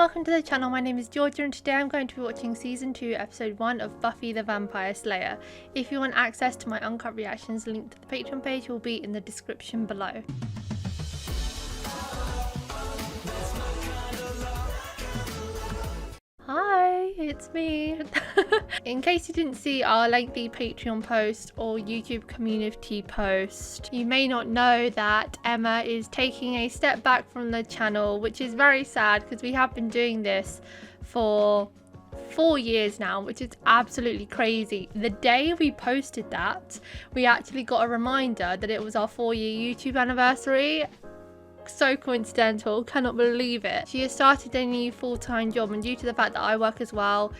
welcome to the channel. My name is Georgia and today I'm going to be watching season 2 episode 1 of Buffy the Vampire Slayer. If you want access to my uncut reactions, link to the Patreon page will be in the description below. Hi, it's me. In case you didn't see our lengthy Patreon post or YouTube community post, you may not know that Emma is taking a step back from the channel, which is very sad because we have been doing this for 4 years now, which is absolutely crazy. The day we posted that, we actually got a reminder that it was our 4-year YouTube anniversary. So coincidental, cannot believe it. She has started a new full-time job, and due to the fact that I work as well,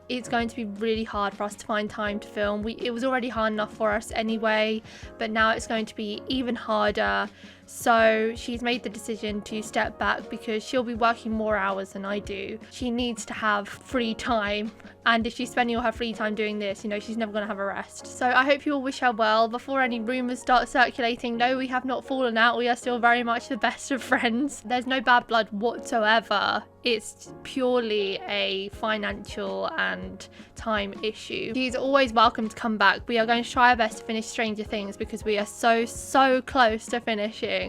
it's going to be really hard for us to find time to film. It was already hard enough for us anyway, but now it's going to be even harder. So she's made the decision to step back because she'll be working more hours than I do. She needs to have free time, and if she's spending all her free time doing this, you know, she's never going to have a rest. So I hope you all wish her well. Before any rumours start circulating, no, we have not fallen out. We are still very much the best of friends. There's no bad blood whatsoever. It's purely a financial and time issue. She's always welcome to come back. We are going to try our best to finish Stranger Things because we are so close to finishing.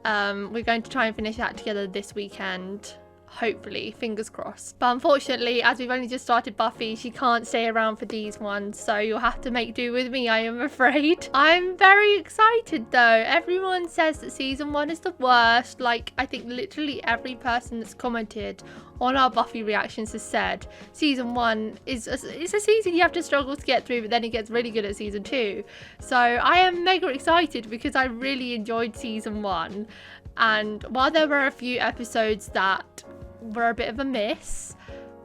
We're going to try and finish that together this weekend. Hopefully, fingers crossed. But unfortunately, as we've only just started Buffy, she can't stay around for these ones, so you'll have to make do with me, I am afraid. I'm very excited though. Everyone says that season 1 is the worst. Like, I think literally every person that's commented on our Buffy reactions has said season 1 is it's a season you have to struggle to get through, but then it gets really good at season 2. So I am mega excited because I really enjoyed season 1, and while there were a few episodes that were a bit of a miss,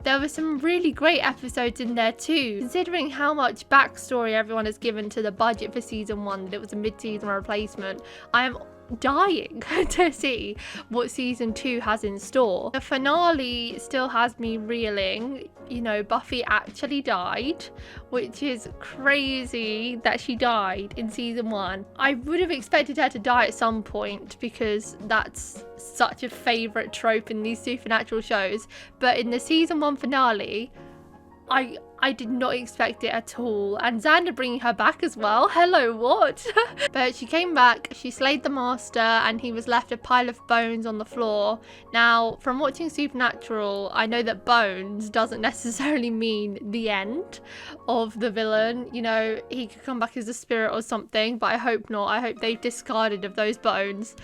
there were some really great episodes in there too. Considering how much backstory everyone has given to the budget for season 1, that it was a mid-season replacement, I am dying to see what season 2 has in store. The finale still has me reeling. You know, Buffy actually died, which is crazy that she died in season 1. I would have expected her to die at some point because that's such a favourite trope in these supernatural shows, but in the season 1 finale, I did not expect it at all. And Xander bringing her back as well. Hello, what? But she came back, she slayed the master, and he was left a pile of bones on the floor. Now, from watching Supernatural, I know that bones doesn't necessarily mean the end of the villain. You know, he could come back as a spirit or something, but I hope not. I hope they've discarded of those bones.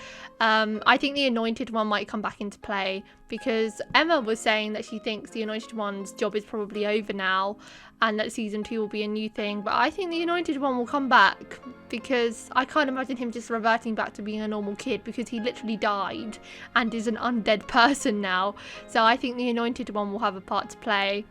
I think the Anointed One might come back into play, because Emma was saying that she thinks the Anointed One's job is probably over now and that season 2 will be a new thing. But I think the Anointed One will come back because I can't imagine him just reverting back to being a normal kid, because he literally died and is an undead person now. So I think the Anointed One will have a part to play.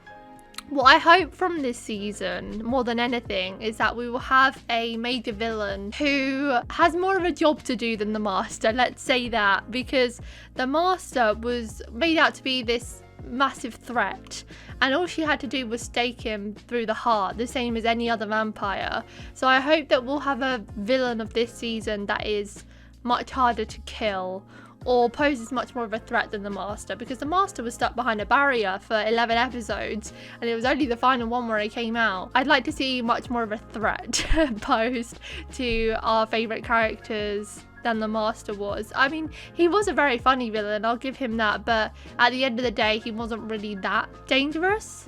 What I hope from this season, more than anything, is that we will have a major villain who has more of a job to do than the Master, let's say that, because the Master was made out to be this massive threat, and all she had to do was stake him through the heart, the same as any other vampire. So I hope that we'll have a villain of this season that is much harder to kill, or poses much more of a threat than the Master, because the Master was stuck behind a barrier for 11 episodes and it was only the final one where he came out. I'd like to see much more of a threat posed to our favourite characters than the Master was. I mean, he was a very funny villain, I'll give him that, but at the end of the day he wasn't really that dangerous.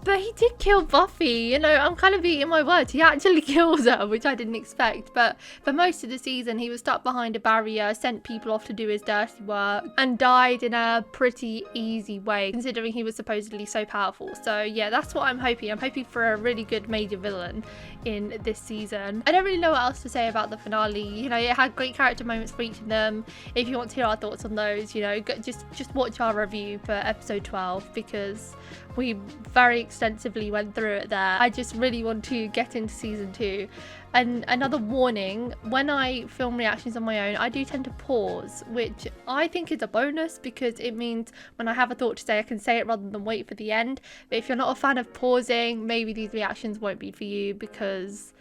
But he did kill Buffy, you know, I'm kind of eating my words. He actually kills her, which I didn't expect. But for most of the season, he was stuck behind a barrier, sent people off to do his dirty work, and died in a pretty easy way, considering he was supposedly so powerful. So yeah, that's what I'm hoping. I'm hoping for a really good major villain in this season. I don't really know what else to say about the finale. You know, it had great character moments for each of them. If you want to hear our thoughts on those, you know, just watch our review for episode 12, because we very extensively went through it there. I just really want to get into season 2. And another warning, when I film reactions on my own, I do tend to pause, which I think is a bonus because it means when I have a thought to say, I can say it rather than wait for the end. But if you're not a fan of pausing, maybe these reactions won't be for you, because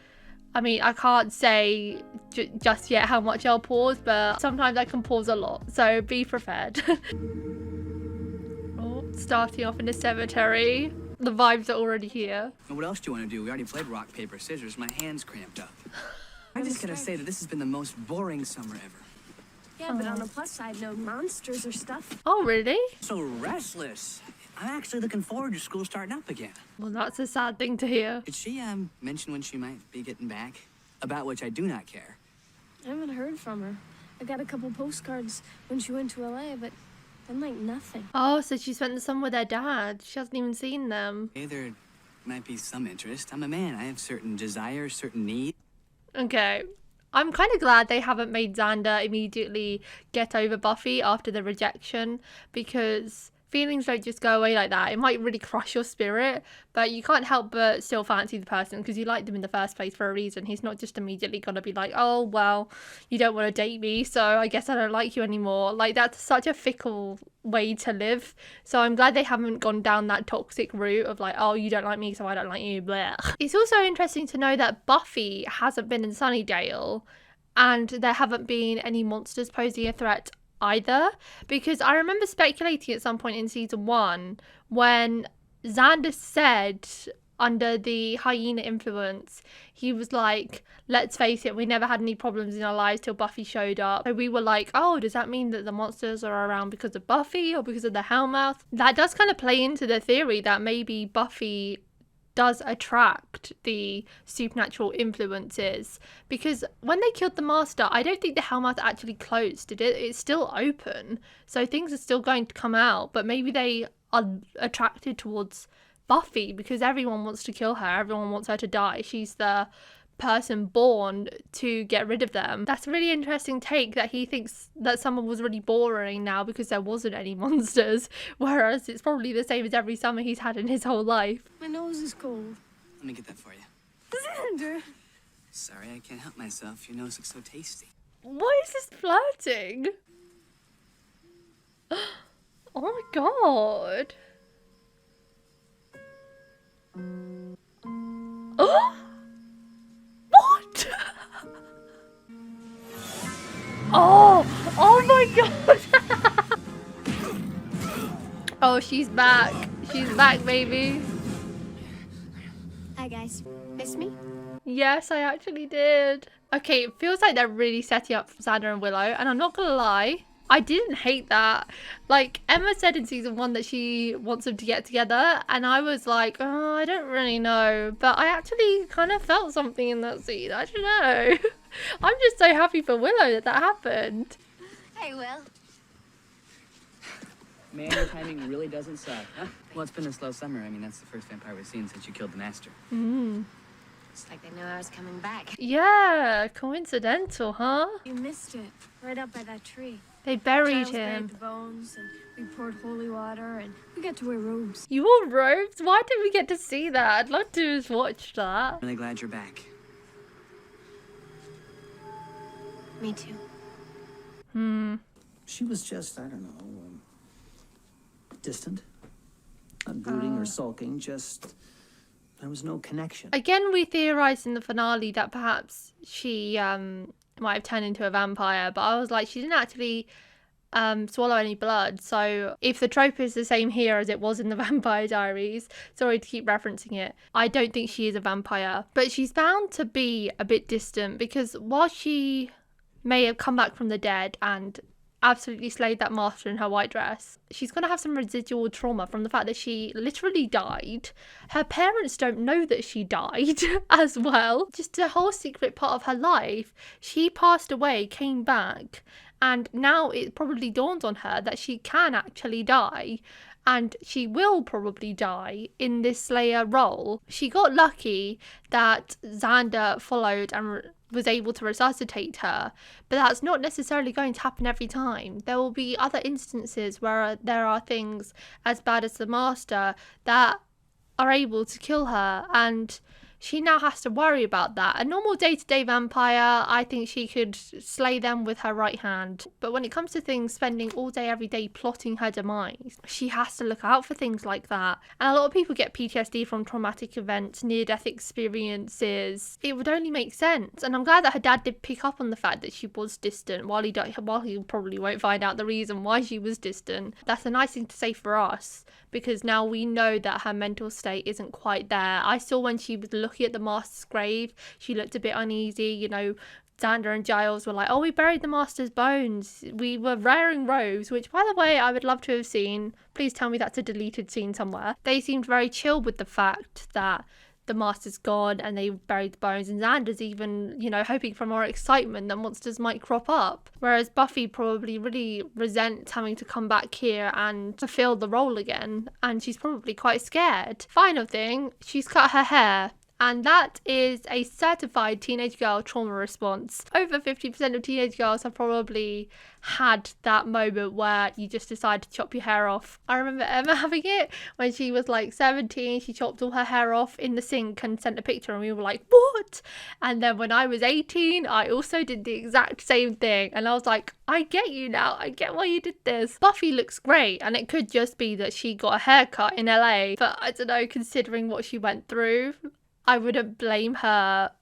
I mean, I can't say just yet how much I'll pause, but sometimes I can pause a lot, so be prepared. starting off in a cemetery. The vibes are already here. And what else do you want to do? We already played rock, paper, scissors. My hand's cramped up. I just gotta say that this has been the most boring summer ever. Yeah, but on the plus side, no monsters or stuff. Oh, really? So restless. I'm actually looking forward to school starting up again. Well, that's a sad thing to hear. Did she mention when she might be getting back? About which I do not care. I haven't heard from her. I got a couple postcards when she went to LA, but then like nothing. Oh, so she spent the summer with her dad. She hasn't even seen them. Hey, there might be some interest. I'm a man. I have certain desires, certain needs. Okay. I'm kind of glad they haven't made Xander immediately get over Buffy after the rejection, because feelings don't just go away like that. It might really crush your spirit, but you can't help but still fancy the person because you liked them in the first place for a reason. He's not just immediately gonna be like, oh, well, you don't want to date me, so I guess I don't like you anymore. Like, that's such a fickle way to live. So I'm glad they haven't gone down that toxic route of like, oh, you don't like me, so I don't like you, blah. It's also interesting to know that Buffy hasn't been in Sunnydale and there haven't been any monsters posing a threat either, because I remember speculating at some point in season 1 when Xander said under the hyena influence, he was like, let's face it, we never had any problems in our lives till Buffy showed up. So we were like, oh, does that mean that the monsters are around because of Buffy or because of the Hellmouth? That does kind of play into the theory that maybe Buffy does attract the supernatural influences, because when they killed the master, I don't think the Hellmouth actually closed, did it? It's still open, so things are still going to come out, but maybe they are attracted towards Buffy because everyone wants to kill her, everyone wants her to die. She's the person born to get rid of them. That's a really interesting take, that he thinks that summer was really boring now because there wasn't any monsters, whereas it's probably the same as every summer he's had in his whole life. My nose is cold. Let me get that for you. Xander! Sorry, I can't help myself. Your nose looks so tasty. What is this flirting? Oh my god. Oh! What? Oh my god. Oh, she's back. She's back, baby. Hi guys. Miss me? Yes, I actually did. Okay, it feels like they're really setting up Xander and Willow, and I'm not gonna lie, I didn't hate that. Like, Emma said in season 1 that she wants them to get together, and I was like, oh, I don't really know. But I actually kind of felt something in that scene. I don't know. I'm just so happy for Willow that happened. Hey, Will. Man, your timing really doesn't suck, huh? Well, it's been a slow summer. I mean, that's the first vampire we've seen since you killed the master. It's like they knew I was coming back. Yeah, coincidental, huh? You missed it. Right up by that tree. They buried Giles him. buried the bones, and we poured holy water, and we got to wear robes. You wore robes? Why didn't we get to see that? I'd love to just watch that. Really glad you're back. Me too. She was just, I don't know, distant. Not brooding or sulking, just there was no connection. Again, we theorized in the finale that perhaps she might have turned into a vampire, but I was like, she didn't actually swallow any blood. So if the trope is the same here as it was in the Vampire Diaries, sorry to keep referencing it, I don't think she is a vampire. But she's bound to be a bit distant, because while she may have come back from the dead and absolutely slayed that master in her white dress, she's going to have some residual trauma from the fact that she literally died. Her parents don't know that she died as well. Just a whole secret part of her life. She passed away, came back, and now it probably dawns on her that she can actually die. And she will probably die in this Slayer role. She got lucky that Xander followed and was able to resuscitate her, but that's not necessarily going to happen every time. There will be other instances where there are things as bad as the Master that are able to kill her, and she now has to worry about that. A normal day-to-day vampire, I think she could slay them with her right hand. But when it comes to things spending all day, every day plotting her demise, she has to look out for things like that. And a lot of people get PTSD from traumatic events, near-death experiences. It would only make sense. And I'm glad that her dad did pick up on the fact that she was distant, while he probably won't find out the reason why she was distant. That's a nice thing to say for us, because now we know that her mental state isn't quite there. I saw when she was looking at the master's grave, she looked a bit uneasy. You know, Xander and Giles were like, oh, we buried the master's bones. We were wearing robes, which, by the way, I would love to have seen. Please tell me that's a deleted scene somewhere. They seemed very chill with the fact that the master's gone and they buried the bones, and Xander's even, you know, hoping for more excitement that monsters might crop up. Whereas Buffy probably really resents having to come back here and fulfill the role again, and she's probably quite scared. Final thing, she's cut her hair. And that is a certified teenage girl trauma response. Over 50% of teenage girls have probably had that moment where you just decide to chop your hair off. I remember Emma having it when she was like 17. She chopped all her hair off in the sink and sent a picture, and we were like, what? And then when I was 18, I also did the exact same thing. And I was like, I get you now. I get why you did this. Buffy looks great, and it could just be that she got a haircut in LA. But I don't know, considering what she went through, I wouldn't blame her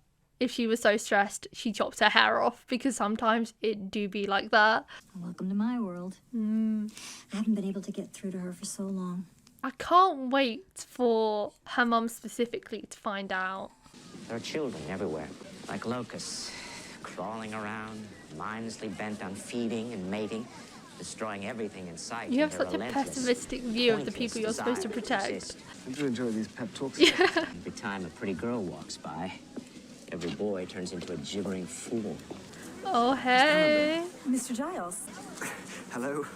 if she was so stressed she chopped her hair off, because sometimes it do be like that. Welcome to my world. I haven't been able to get through to her for so long. I can't wait for her mum specifically to find out. There are children everywhere, like locusts, crawling around, mindlessly bent on feeding and mating, destroying everything in sight. You have such a pessimistic view of the people you're supposed to protect. I do enjoy these pep talks. Yeah. Every time a pretty girl walks by, every boy turns into a gibbering fool. Oh, hey. Mr. Giles. Hello.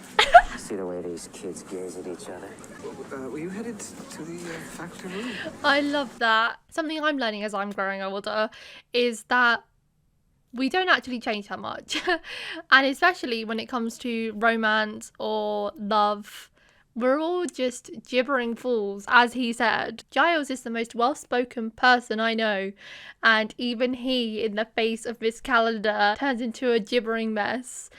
See the way these kids gaze at each other? Were you headed to the factory room? I love that. Something I'm learning as I'm growing older is that we don't actually change that much. And especially when it comes to romance or love, we're all just gibbering fools, as he said. Giles is the most well-spoken person I know, and even he, in the face of Miss Calendar, turns into a gibbering mess.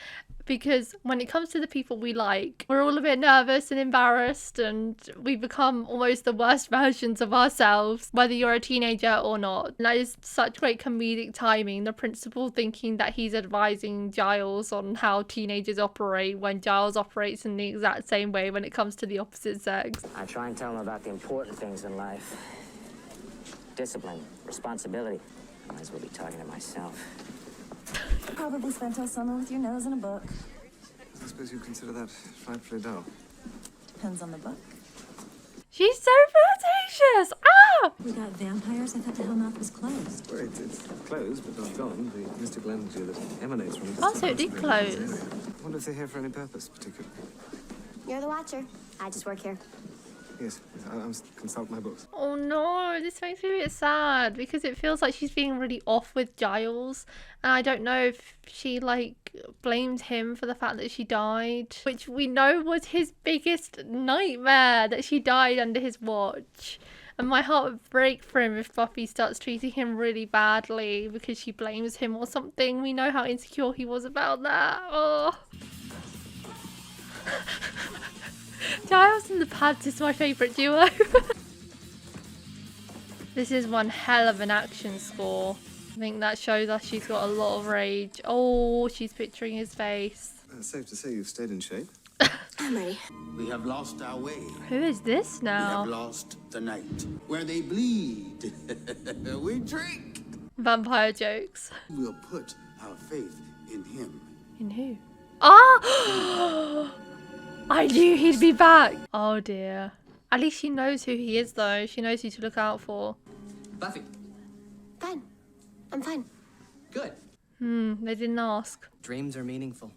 Because when it comes to the people we like, we're all a bit nervous and embarrassed, and we become almost the worst versions of ourselves, whether you're a teenager or not. And that is such great comedic timing. The principal thinking that he's advising Giles on how teenagers operate, when Giles operates in the exact same way when it comes to the opposite sex. I try and tell them about the important things in life. Discipline, responsibility. I might as well be talking to myself. Probably spent all summer with your nose in a book. I suppose you consider that frightfully dull. Depends on the book. She's so flirtatious! Ah! We got vampires? I thought the Hellmouth was closed. Well, it's closed, but not gone. The mystical energy that emanates from it. Oh, so it did close. I wonder if they're here for any purpose, particularly. You're the Watcher. I just work here. Yes, I must consult my books. Oh no, this makes me a bit sad, because it feels like she's being really off with Giles, and I don't know if she blamed him for the fact that she died, which we know was his biggest nightmare, that she died under his watch. And my heart would break for him if Buffy starts treating him really badly because she blames him or something. We know how insecure he was about that. Oh. Giles and the Pads is my favourite duo. This is one hell of an action score. I think that shows us she's got a lot of rage. Oh, she's picturing his face. It's safe to say you've stayed in shape. I'm ready. We have lost our way. Who is this We have now? lost the night. Where they bleed, we drink. Vampire jokes. We'll put our faith in him. In who? Ah! I knew he'd be back. Oh dear. At least she knows who he is though. She knows who to look out for. Buffy, Fine. I'm fine. good. They didn't ask. Dreams are meaningful.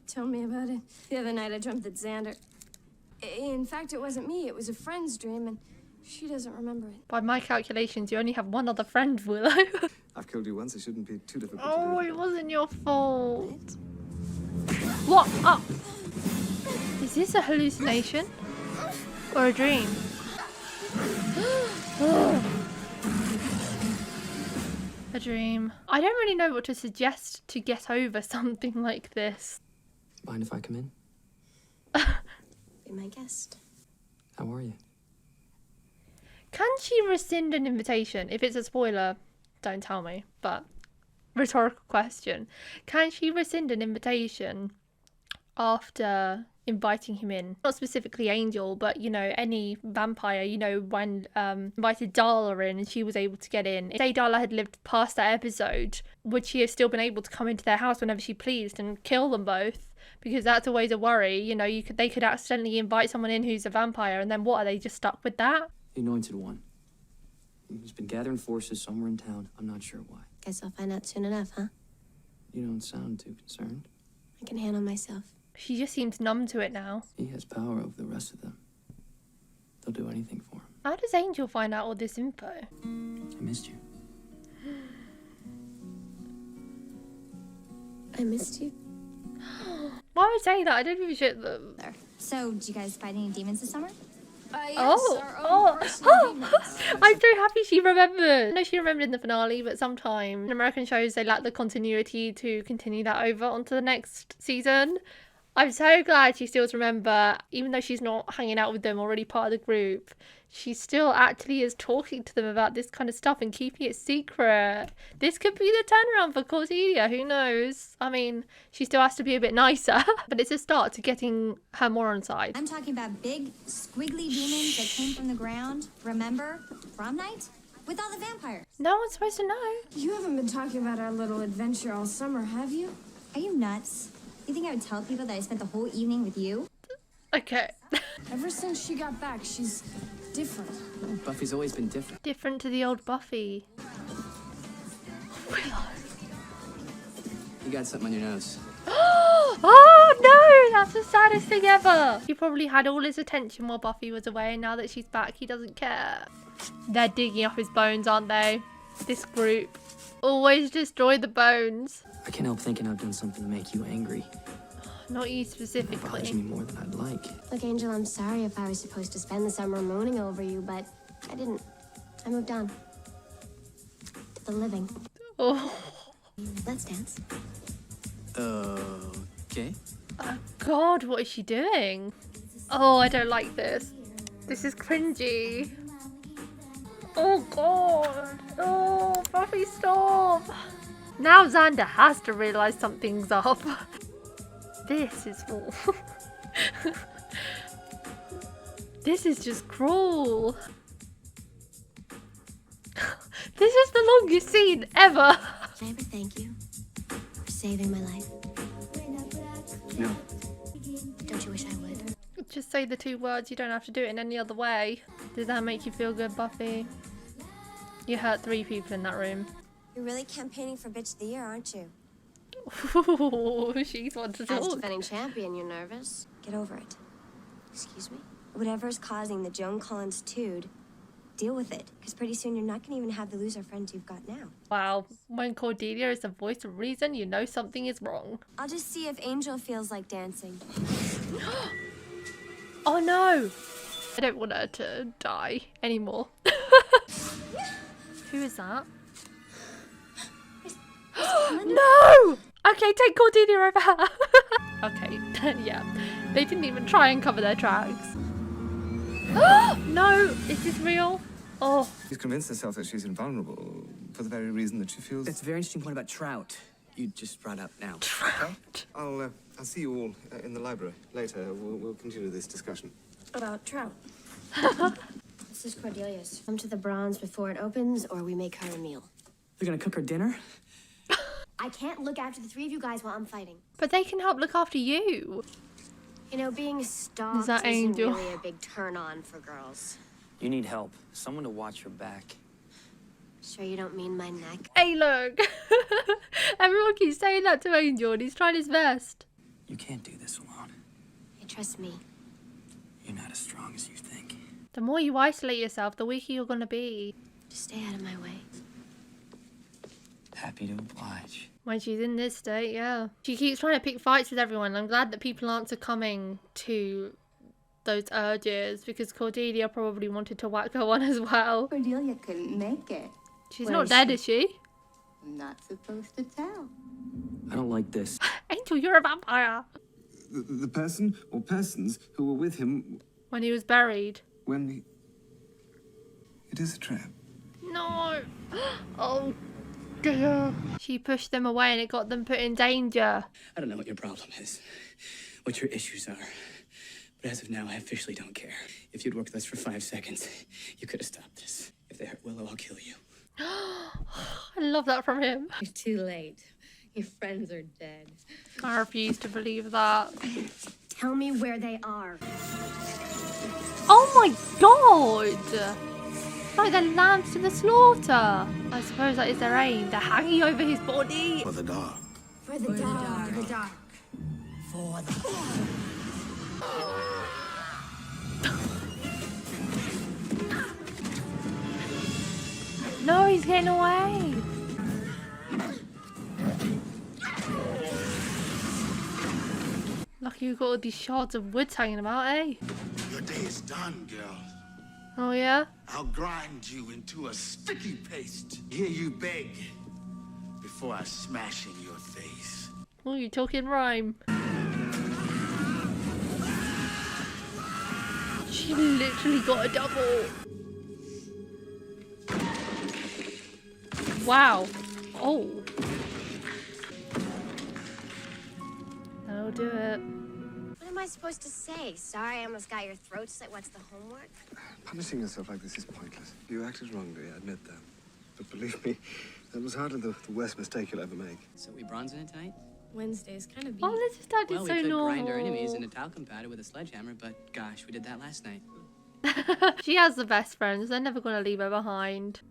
Tell me about it. The other night I dreamt that Xander... In fact, it wasn't me. It was a friend's dream, and she doesn't remember it. By my calculations, you only have one other friend, Willow. I've killed you once. It shouldn't be too difficult Oh, to do. it wasn't your fault. What? Oh. Is this a hallucination? Or a dream? A dream. I don't really know what to suggest to get over something like this. Mind if I come in? Be my guest. How are you? Can she rescind an invitation? If it's a spoiler, don't tell me, but rhetorical question. Can she rescind an invitation after inviting him in? Not specifically Angel, but you know, any vampire, you know, when invited Darla in and she was able to get in. If say Darla had lived past that episode, would she have still been able to come into their house whenever she pleased and kill them both? Because that's always a worry, you know, they could accidentally invite someone in who's a vampire, and then what, are they just stuck with that? The Anointed One. He's been gathering forces somewhere in town. I'm not sure why. Guess I'll find out soon enough, huh? You don't sound too concerned. I can handle myself. She just seems numb to it now. He has power over the rest of them. They'll do anything for him. How does Angel find out all this info? I missed you. I missed you. Why would I say that? I don't even shit them. There. So, did you guys fight any demons this summer? Yes, Oh, our own personal demons. I'm so happy she remembered. I know she remembered in the finale, but sometimes in American shows they lack the continuity to continue that over onto the next season. I'm so glad she still remember, even though she's not hanging out with them, already part of the group. She still actually is talking to them about this kind of stuff and keeping it secret. This could be the turnaround for Cordelia, who knows? I mean, she still has to be a bit nicer, but it's a start to getting her more on side. I'm talking about big, squiggly demons that came from the ground. Remember? Prom night? With all the vampires. No one's supposed to know. You haven't been talking about our little adventure all summer, have you? Are you nuts? You think I would tell people that I spent the whole evening with you? Okay. Ever since she got back, she's different. Well, Buffy's always been different. Different to the old Buffy. Willow. You got something on your nose. Oh no, that's the saddest thing ever. He probably had all his attention while Buffy was away, and now that she's back, he doesn't care. They're digging up his bones, aren't they? This group. Always destroy the bones. I can't help thinking I've done something to make you angry. Not you It bothers me specifically. more than I'd like. Look, Angel, I'm sorry if I was supposed to spend the summer mooning over you, but I didn't. I moved on. To the living. Oh. Let's dance. Okay. Oh God, what is she doing? Oh, I don't like this. This is cringy. Oh God. Oh, Buffy, stop. Now Xander has to realise something's up. This is awful. This is just cruel. This is the longest scene ever. Can I ever thank you for saving my life? No. Don't you wish I would? Just say the two words. You don't have to do it in any other way. Does that make you feel good, Buffy? You hurt 3 people in that room. You're really campaigning for Bitch of the Year, aren't you? Ooh, she's one to As talk. defending champion, you're nervous? Get over it. Excuse me? Whatever's causing the Joan Collins tude, deal with it. Because pretty soon you're not going to even have the loser friends you've got now. Wow, when Cordelia is the voice of reason, you know something is wrong. I'll just see if Angel feels like dancing. Oh no! I don't want her to die anymore. Who is that? No! Okay, take Cordelia over her. Okay, yeah. They didn't even try and cover their tracks. No! Is this real? Oh. She's convinced herself that she's invulnerable for the very reason that she feels... That's a very interesting point about Trout you just brought up now. Trout. I'll see you all in the library later. We'll continue this discussion. About Trout. This is Cordelia's. Come to the bronze before it opens, or we make her a meal. You're gonna cook her dinner? I can't look after the 3 of you guys while I'm fighting. But they can help look after you. You know, being stalked that isn't Angel? really a big turn-on for girls. You need help. Someone to watch your back. Sure you don't mean my neck? Hey, look. Everyone keeps saying that to Angel, and he's trying his best. You can't do this alone. Hey, trust me. You're not as strong as you think. The more you isolate yourself, the weaker you're gonna be. Just stay out of my way. Happy to oblige. When she's in this state, yeah. She keeps trying to pick fights with everyone. I'm glad that people aren't succumbing to those urges, because Cordelia probably wanted to whack her one as well. Cordelia couldn't make it. She's Where not is dead, she? is she? Not supposed to tell. I don't like this. Angel, you're a vampire. The person or persons who were with him When he was buried. when he... It is a trap. No. Oh dear. She pushed them away and it got them put in danger. I don't know what your problem is, what your issues are. But as of now, I officially don't care. If you'd worked with us for 5 seconds, you could have stopped this. If they hurt Willow, I'll kill you. I love that from him. You're too late. Your friends are dead. I refuse to believe that. Tell me where they are. Oh my god! Like they're lambs to the slaughter. I suppose that is their aim. They're hanging over his body. For the dark. For the dark. For the dark. For the... No, he's getting away. Lucky you've got all these shards of wood hanging about, eh? Your day is done, girl. Oh yeah? I'll grind you into a sticky paste. Hear you beg before I smash in your face. Oh, you're talking rhyme. She literally got a double. Wow. Oh. That'll do it. What am I supposed to say? Sorry, I almost got your throat slit. What's the homework? Punishing yourself like this is pointless. You acted wrongly, I admit that. But believe me, that was hardly the worst mistake you'll ever make. So we bronzing it tonight? Wednesday's kind of Oh, this is that Well, is we so could normal. grind our enemies into talcum powder with a sledgehammer, but gosh, we did that last night. She has the best friends. They're never going to leave her behind.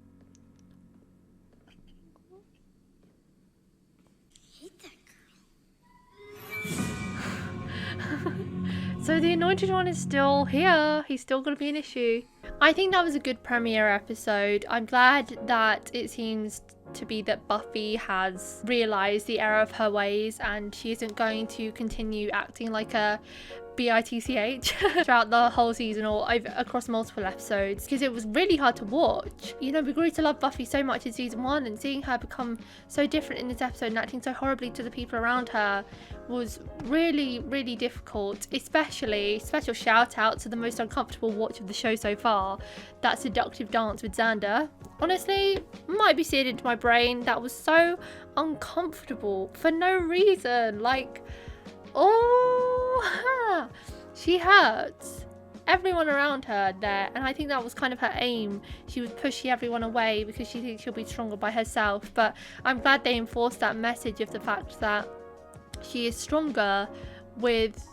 So the Anointed One is still here. He's still going to be an issue. I think that was a good premiere episode. I'm glad that it seems to be that Buffy has realised the error of her ways and she isn't going to continue acting like a bitch throughout the whole season or across multiple episodes, because it was really hard to watch. You know, we grew to love Buffy so much in season 1, and seeing her become so different in this episode and acting so horribly to the people around her was really, really difficult. Especially, special shout out to the most uncomfortable watch of the show so far, that seductive dance with Xander. Honestly, might be seared into my brain. That was so uncomfortable for no reason. Like, oh, she hurts everyone around her there, and I think that was kind of her aim. She was pushing everyone away because she thinks she'll be stronger by herself, but I'm glad they enforced that message of the fact that she is stronger with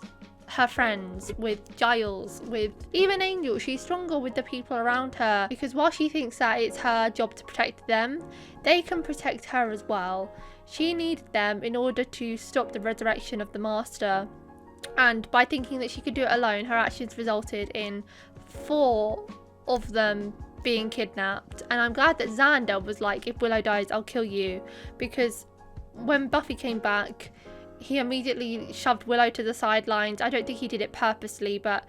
her friends, with Giles, with even Angel. She's stronger with the people around her, because while she thinks that it's her job to protect them, they can protect her as well. She needed them in order to stop the resurrection of the Master, and by thinking that she could do it alone, her actions resulted in 4 of them being kidnapped. And I'm glad that Xander was like, if Willow dies, I'll kill you, because when Buffy came back, he immediately shoved Willow to the sidelines. I don't think he did it purposely, but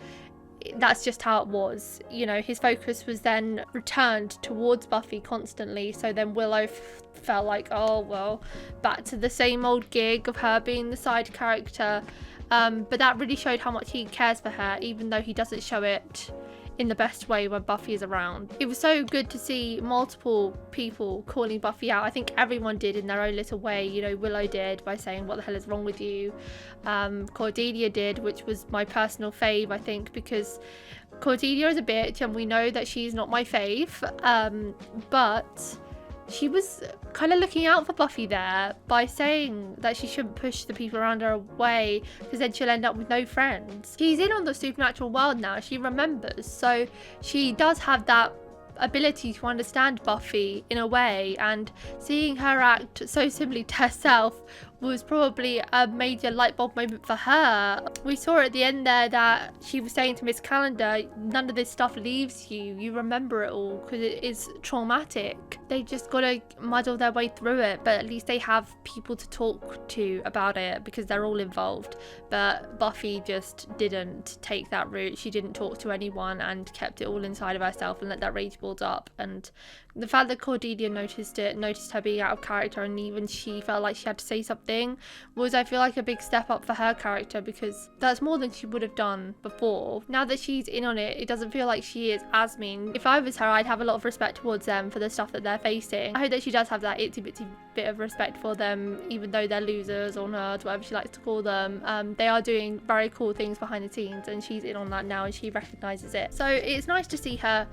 that's just how it was. You know, his focus was then returned towards Buffy constantly, so then Willow felt like, oh well, back to the same old gig of her being the side character. But that really showed how much he cares for her, even though he doesn't show it in the best way when Buffy is around. It was so good to see multiple people calling Buffy out. I think everyone did in their own little way. You know, Willow did by saying, what the hell is wrong with you? Cordelia did, which was my personal fave, I think, because Cordelia is a bitch and we know that she's not my fave, but she was kind of looking out for Buffy there by saying that she shouldn't push the people around her away, because then she'll end up with no friends. She's in on the supernatural world now, she remembers, so she does have that ability to understand Buffy in a way, and seeing her act so similarly to herself was probably a major light bulb moment for her. We saw at the end there that she was saying to Miss Calendar, none of this stuff leaves you. You remember it all because it is traumatic. They just got to muddle their way through it, but at least they have people to talk to about it because they're all involved. But Buffy just didn't take that route. She didn't talk to anyone and kept it all inside of herself and let that rage build up. And the fact that Cordelia noticed her being out of character, and even she felt like she had to say something, was, I feel like, a big step up for her character, because that's more than she would have done before. Now that she's in on it, it doesn't feel like she is as mean. If I was her, I'd have a lot of respect towards them for the stuff that they're facing. I hope that she does have that itsy bitsy bit of respect for them, even though they're losers or nerds, whatever she likes to call them. They are doing very cool things behind the scenes, and she's in on that now, and she recognises it. So it's nice to see her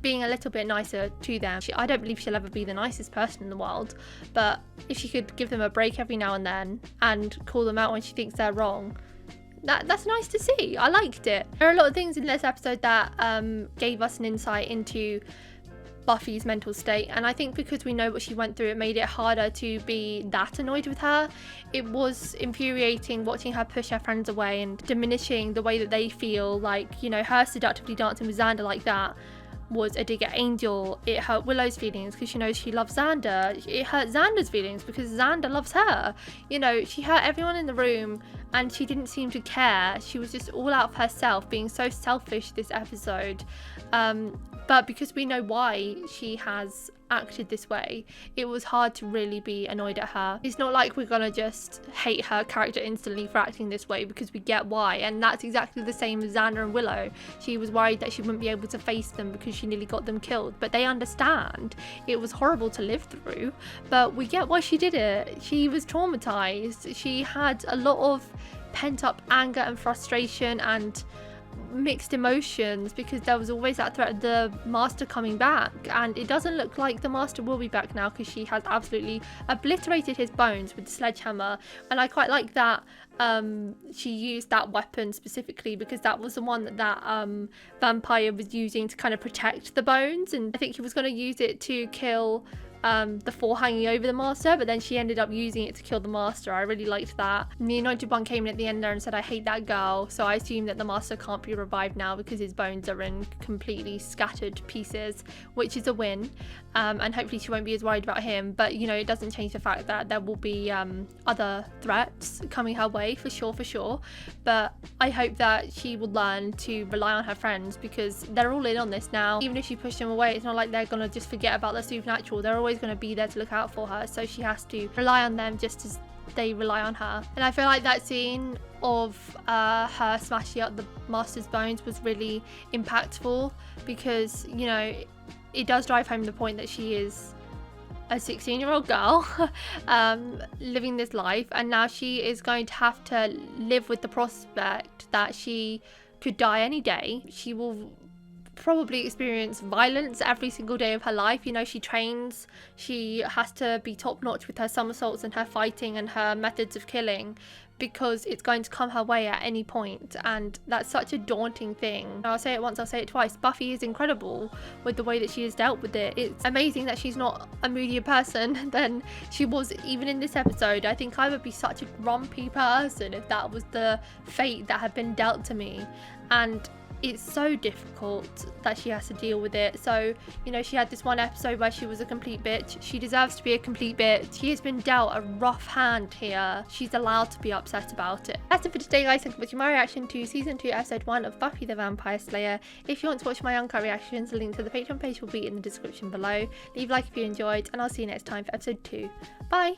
being a little bit nicer to them. I don't believe she'll ever be the nicest person in the world, but if she could give them a break every now and then and call them out when she thinks they're wrong, that's nice to see. I liked it. There are a lot of things in this episode that gave us an insight into Buffy's mental state, and I think because we know what she went through, it made it harder to be that annoyed with her. It was infuriating watching her push her friends away and diminishing the way that they feel. Like, you know, her seductively dancing with Xander like that was a dig at Angel. It hurt Willow's feelings because she knows she loves Xander. It hurt Xander's feelings because Xander loves her. You know, she hurt everyone in the room and she didn't seem to care. She was just all out of herself, being so selfish this episode. But because we know why she has acted this way, it was hard to really be annoyed at her. It's not like we're gonna just hate her character instantly for acting this way, because we get why, and that's exactly the same as Xander and Willow. She was worried that she wouldn't be able to face them because she nearly got them killed, but they understand it was horrible to live through, but we get why she did it. She was traumatized. She had a lot of pent up anger and frustration and mixed emotions because there was always that threat of the master coming back, and it doesn't look like the master will be back now because she has absolutely obliterated his bones with the sledgehammer. And I quite like that she used that weapon specifically because that was the one that vampire was using to kind of protect the bones, and I think he was going to use it to kill the four hanging over the master, but then she ended up using it to kill the master. I really liked that. And the Anointed One came in at the end there and said, I hate that girl. So I assume that the master can't be revived now because his bones are in completely scattered pieces, which is a win. And hopefully she won't be as worried about him, but you know, it doesn't change the fact that there will be other threats coming her way for sure. But I hope that she will learn to rely on her friends because they're all in on this now. Even if she pushed them away, it's not like they're gonna just forget about the supernatural. They're always going to be there to look out for her, so she has to rely on them just as they rely on her. And I feel like that scene of her smashing up the master's bones was really impactful because, you know, it does drive home the point that she is a 16-year-old girl living this life, and now she is going to have to live with the prospect that she could die any day. She will probably experience violence every single day of her life. You know, she trains, she has to be top notch with her somersaults and her fighting and her methods of killing because it's going to come her way at any point, and that's such a daunting thing. I'll say it once, I'll say it twice. Buffy is incredible with the way that she has dealt with it. It's amazing that she's not a moodier person than she was even in this episode. I think I would be such a grumpy person if that was the fate that had been dealt to me, and it's so difficult that she has to deal with it. So, you know, she had this one episode where she was a complete bitch. She deserves to be a complete bitch. She has been dealt a rough hand here. She's allowed to be upset about it. That's it for today, guys. Thank you for watching my reaction to season 2 episode 1 of Buffy the Vampire Slayer. If you want to watch my uncut reactions, the link to the Patreon page will be in the description below. Leave a like if you enjoyed, and I'll see you next time for episode 2. Bye.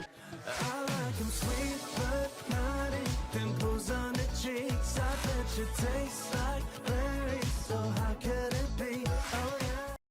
I like 'em sweet but naughty, pimples on the cheeks. I bet you